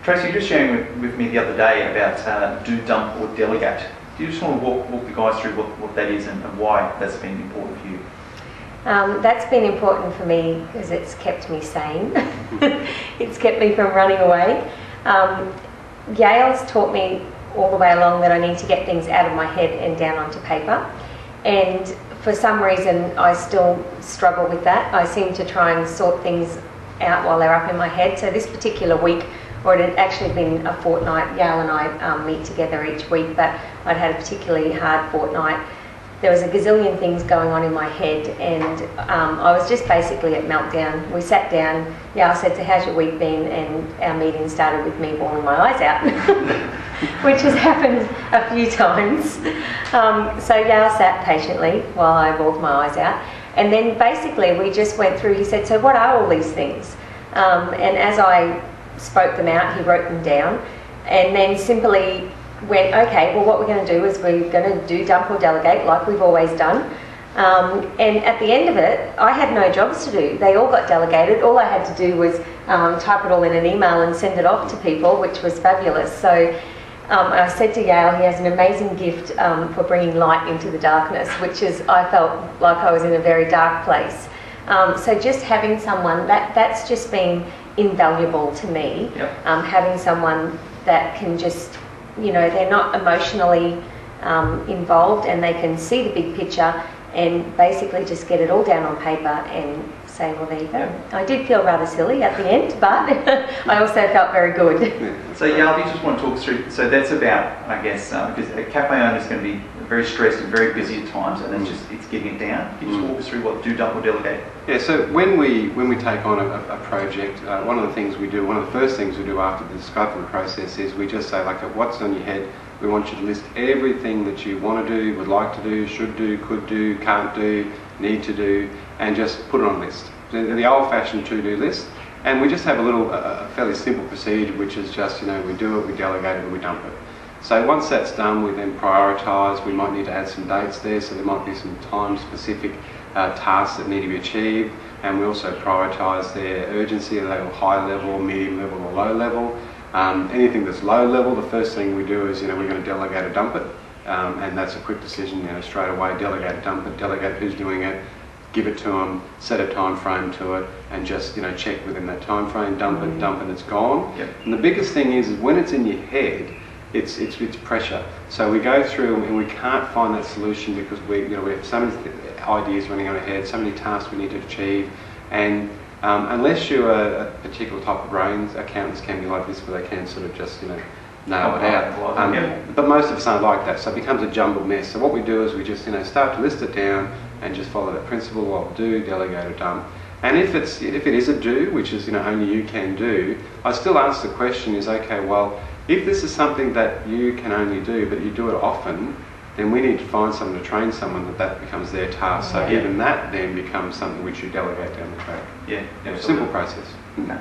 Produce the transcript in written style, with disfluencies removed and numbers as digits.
Tracey, you were just sharing with me the other day about do, dump or delegate. Do you just want to walk the guys through what that is and why that's been important for you? That's been important for me because it's kept me sane. It's kept me from running away. Yale's taught me all the way along that I need to get things out of my head and down onto paper. And for some reason, I still struggle with that. I seem to try and sort things out while they're up in my head. So this particular week, or it had actually been a fortnight, Yale and I meet together each week, but I'd had a particularly hard fortnight. There was a gazillion things going on in my head, and I was just basically at meltdown. We sat down, Yale said, "So how's your week been?" And our meeting started with me bawling my eyes out, which has happened a few times. So Yale sat patiently while I bawled my eyes out. And then basically we just went through, he said, "So what are all these things?" And as I spoke them out, he wrote them down, and then simply went, "Okay, well what we're going to do is we're going to do dump or delegate like we've always done." And at the end of it, I had no jobs to do. They all got delegated. All I had to do was type it all in an email and send it off to people, which was fabulous. So I said to Yale, he has an amazing gift for bringing light into the darkness, which is, I felt like I was in a very dark place. So just having someone, that's just been invaluable to me. Yep. Having someone that can just, you know, they're not emotionally involved, and they can see the big picture and basically just get it all down on paper and say, well, there you go. Yeah. I did feel rather silly at the end, but I also felt very good. So Yale, you just want to talk us through, so that's about, I guess, because a cafe owner is going to be very stressed and very busy at times, and it's getting it down. Can you just walk us through what do, dump or delegate? Yeah, so when we take on a project, one of the first things we do after the scope of the process is we just say, like, what's on your head? We want you to list everything that you want to do, would like to do, should do, could do, can't do, need to do, and just put it on a list. The old-fashioned to-do list. And we just have a fairly simple procedure, which is just, you know, we do it, we delegate it, and we dump it. So once that's done, we then prioritise. We might need to add some dates there, so there might be some time-specific tasks that need to be achieved, and we also prioritise their urgency, are they high level, medium level, or low level. Anything that's low level, the first thing we do is, you know, we're going to delegate or dump it, and that's a quick decision, you know, straight away. Delegate or dump it, delegate who's doing it, give it to them, set a time frame to it, and just, you know, check within that time frame. Dump it, it's gone. Yep. And the biggest thing is when it's in your head, it's pressure. So we go through and we can't find that solution because we have so many ideas running in our head, so many tasks we need to achieve, and unless you're a particular type of brain, accountants can be like this, where they can sort of just, you know, nail it out. But most of us aren't like that, so it becomes a jumbled mess. So what we do is we just, you know, start to list it down and just follow that principle, what do, delegate or dump. And if it is a do, which is, you know, only you can do, I still ask the question is, okay, well, if this is something that you can only do, but you do it often, then we need to find someone to train someone that becomes their task. So even that then becomes something which you delegate down the track. Yeah, absolutely. Simple process. Okay.